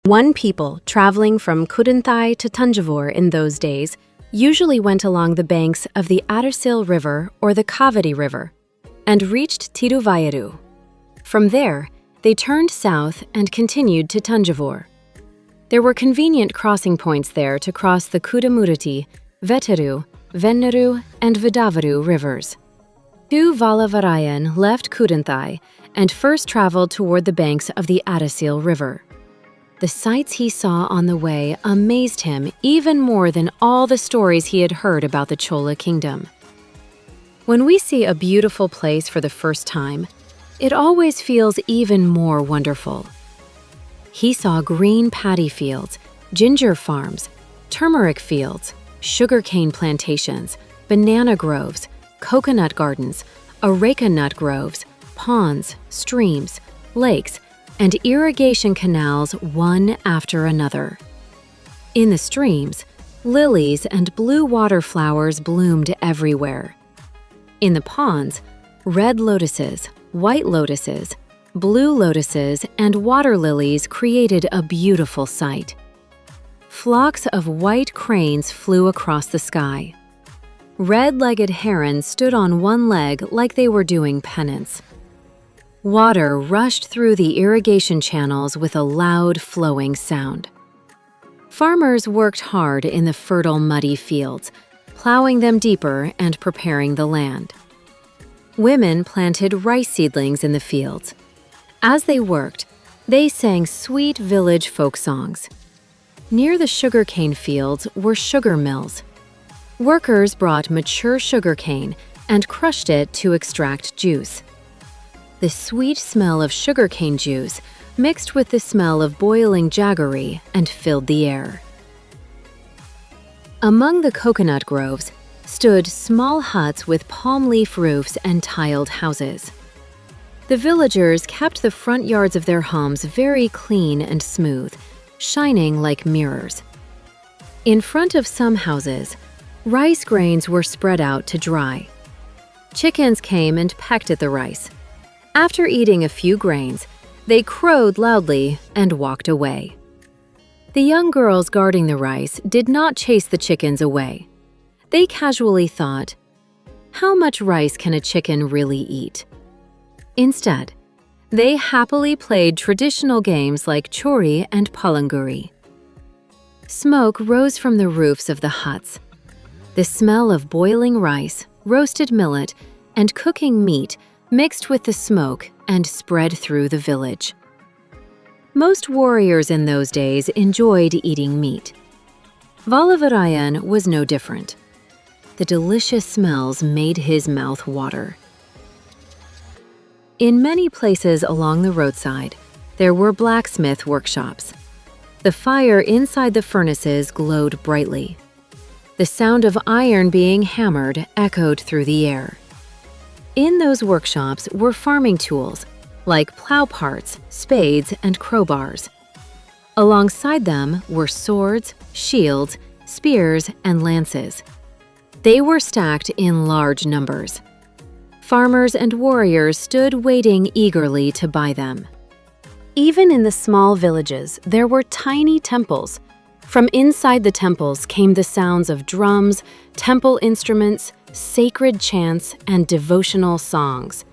One people traveling from Kundavai to Thanjavur in those days usually went along the banks of the Arisil River or the Kaveri River and reached Tiruvayuru. From there, they turned south and continued to Thanjavur. There were convenient crossing points there to cross the Kudamurti, Vettaru, Vennaru, and Vidavaru rivers. Vallavarayan left Kundavai and first traveled toward the banks of the Arisil River. The sights he saw on the way amazed him even more than all the stories he had heard about the Chola Kingdom. When we see a beautiful place for the first time, it always feels even more wonderful. He saw green paddy fields, ginger farms, turmeric fields, sugarcane plantations, banana groves, coconut gardens, areca nut groves, ponds, streams, lakes, and irrigation canals one after another. In the streams, lilies and blue water flowers bloomed everywhere. In the ponds, red lotuses, white lotuses, blue lotuses, and water lilies created a beautiful sight. Flocks of white cranes flew across the sky. Red-legged herons stood on one leg like they were doing penance. Water rushed through the irrigation channels with a loud, flowing sound. Farmers worked hard in the fertile, muddy fields, plowing them deeper and preparing the land. Women planted rice seedlings in the fields. As they worked, they sang sweet village folk songs. Near the sugarcane fields were sugar mills. Workers brought mature sugarcane and crushed it to extract juice. The sweet smell of sugarcane juice mixed with the smell of boiling jaggery and filled the air. Among the coconut groves stood small huts with palm leaf roofs and tiled houses. The villagers kept the front yards of their homes very clean and smooth, shining like mirrors. In front of some houses, rice grains were spread out to dry. Chickens came and pecked at the rice. After eating a few grains, they crowed loudly and walked away. The young girls guarding the rice did not chase the chickens away. They casually thought, "How much rice can a chicken really eat?" Instead, they happily played traditional games like chori and palanguri. Smoke rose from the roofs of the huts. The smell of boiling rice, roasted millet, and cooking meat mixed with the smoke and spread through the village. Most warriors in those days enjoyed eating meat. Vallavarayan was no different. The delicious smells made his mouth water. In many places along the roadside, there were blacksmith workshops. The fire inside the furnaces glowed brightly. The sound of iron being hammered echoed through the air. In those workshops were farming tools, like plow parts, spades, and crowbars. Alongside them were swords, shields, spears, and lances. They were stacked in large numbers. Farmers and warriors stood waiting eagerly to buy them. Even in the small villages, there were tiny temples. From inside the temples came the sounds of drums, temple instruments, sacred chants, and devotional songs.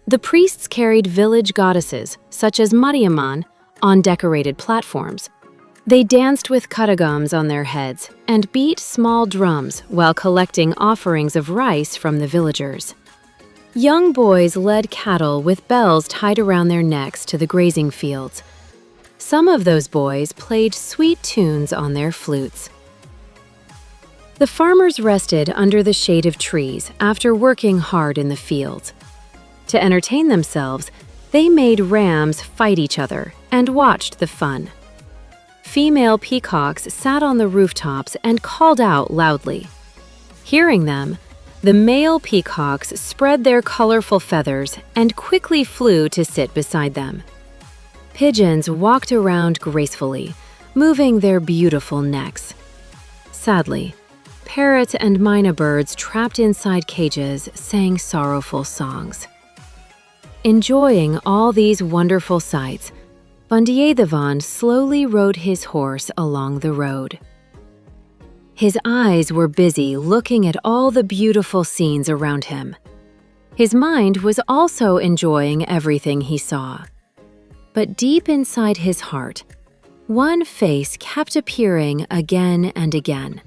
The priests carried village goddesses, such as Mariamman, on decorated platforms. They danced with kadagams on their heads and beat small drums while collecting offerings of rice from the villagers. Young boys led cattle with bells tied around their necks to the grazing fields. Some of those boys played sweet tunes on their flutes. The farmers rested under the shade of trees after working hard in the fields. To entertain themselves, they made rams fight each other and watched the fun. Female peacocks sat on the rooftops and called out loudly. Hearing them, the male peacocks spread their colorful feathers and quickly flew to sit beside them. Pigeons walked around gracefully, moving their beautiful necks. Sadly, parrots and myna birds trapped inside cages sang sorrowful songs. Enjoying all these wonderful sights, Vandiyathevan slowly rode his horse along the road. His eyes were busy looking at all the beautiful scenes around him. His mind was also enjoying everything he saw. But deep inside his heart, one face kept appearing again and again.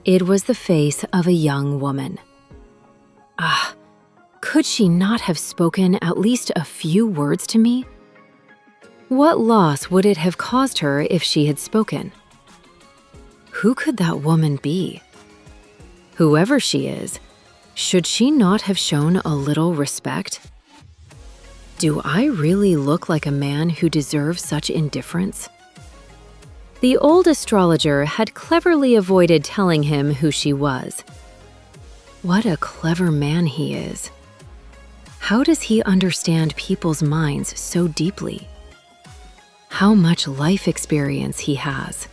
It was the face of a young woman. Could she not have spoken at least a few words to me? What loss would it have caused her if she had spoken? Who could that woman be? Whoever she is, should she not have shown a little respect? Do I really look like a man who deserves such indifference? The old astrologer had cleverly avoided telling him who she was. What a clever man he is. How does he understand people's minds so deeply? How much life experience he has.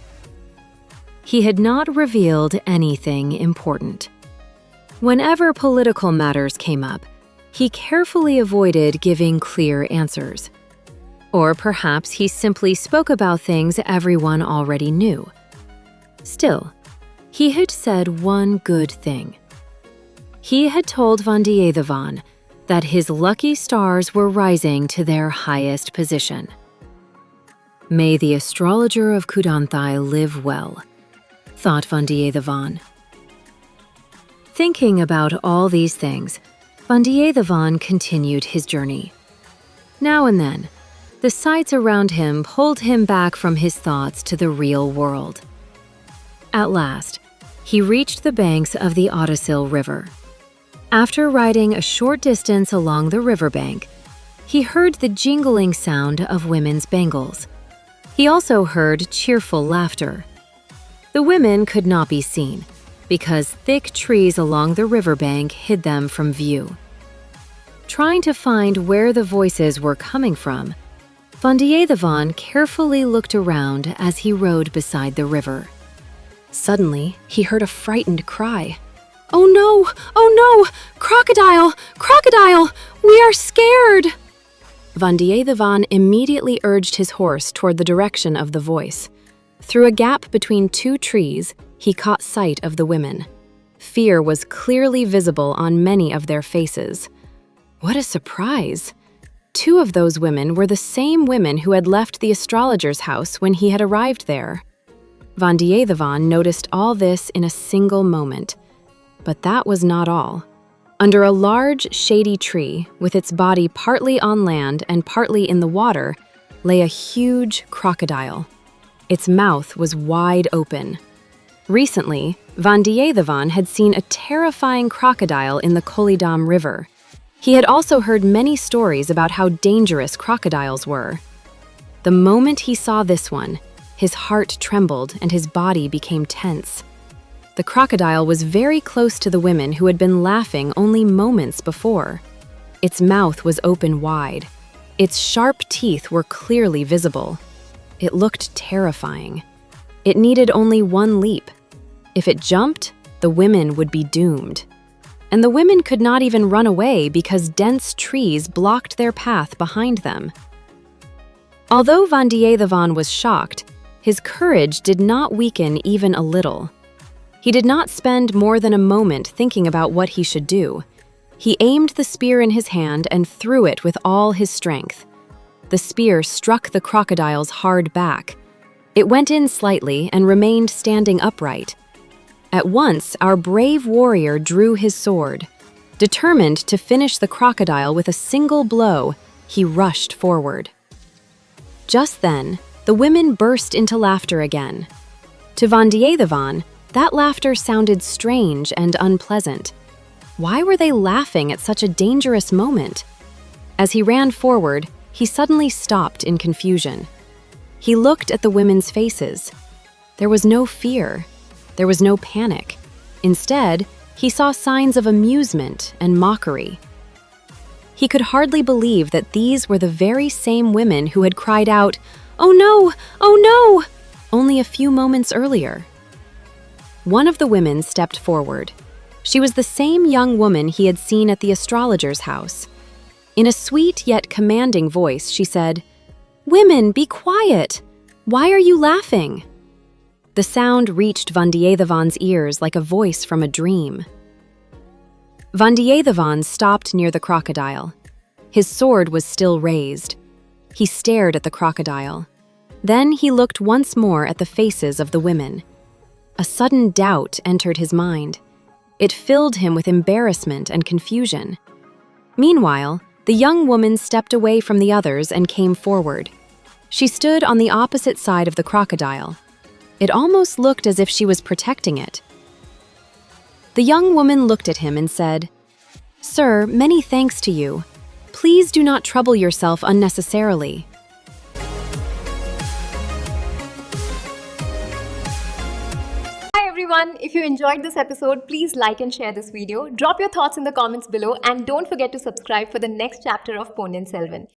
He had not revealed anything important. Whenever political matters came up, he carefully avoided giving clear answers. Or perhaps he simply spoke about things everyone already knew. Still, he had said one good thing. He had told Vandiyathevan that his lucky stars were rising to their highest position. May the astrologer of Kundavai live well, thought Vandiyathevan. Thinking about all these things, Vandiyathevan continued his journey. Now and then, the sights around him pulled him back from his thoughts to the real world. At last, he reached the banks of the Arisil River. After riding a short distance along the riverbank, he heard the jingling sound of women's bangles. He also heard cheerful laughter. The women could not be seen, because thick trees along the riverbank hid them from view. Trying to find where the voices were coming from, Vandiyathevan carefully looked around as he rode beside the river. Suddenly, he heard a frightened cry. "Oh no! Oh no! Crocodile! Crocodile! We are scared!" Vandiyathevan immediately urged his horse toward the direction of the voice. Through a gap between two trees, he caught sight of the women. Fear was clearly visible on many of their faces. What a surprise! Two of those women were the same women who had left the astrologer's house when he had arrived there. Vandiyathevan noticed all this in a single moment. But that was not all. Under a large, shady tree, with its body partly on land and partly in the water, lay a huge crocodile. Its mouth was wide open. Recently, Vandiyathevan had seen a terrifying crocodile in the Kolidam River. He had also heard many stories about how dangerous crocodiles were. The moment he saw this one, his heart trembled and his body became tense. The crocodile was very close to the women who had been laughing only moments before. Its mouth was open wide. Its sharp teeth were clearly visible. It looked terrifying. It needed only one leap. If it jumped, the women would be doomed. And the women could not even run away because dense trees blocked their path behind them. Although Vandiyathevan was shocked, his courage did not weaken even a little. He did not spend more than a moment thinking about what he should do. He aimed the spear in his hand and threw it with all his strength. The spear struck the crocodile's hard back. It went in slightly and remained standing upright. At once, our brave warrior drew his sword. Determined to finish the crocodile with a single blow, he rushed forward. Just then, the women burst into laughter again. To Vandiyathevan, that laughter sounded strange and unpleasant. Why were they laughing at such a dangerous moment? As he ran forward, he suddenly stopped in confusion. He looked at the women's faces. There was no fear. There was no panic. Instead, he saw signs of amusement and mockery. He could hardly believe that these were the very same women who had cried out, "Oh no! Oh no!" only a few moments earlier. One of the women stepped forward. She was the same young woman he had seen at the astrologer's house. In a sweet yet commanding voice, she said, "Women, be quiet! Why are you laughing?" The sound reached Vandiyathevan's ears like a voice from a dream. Vandiyathevan stopped near the crocodile. His sword was still raised. He stared at the crocodile. Then he looked once more at the faces of the women. A sudden doubt entered his mind. It filled him with embarrassment and confusion. Meanwhile, the young woman stepped away from the others and came forward. She stood on the opposite side of the crocodile. It almost looked as if she was protecting it. The young woman looked at him and said, "Sir, many thanks to you. Please do not trouble yourself unnecessarily." Hi everyone, if you enjoyed this episode, please like and share this video. Drop your thoughts in the comments below and don't forget to subscribe for the next chapter of Ponniyin Selvan.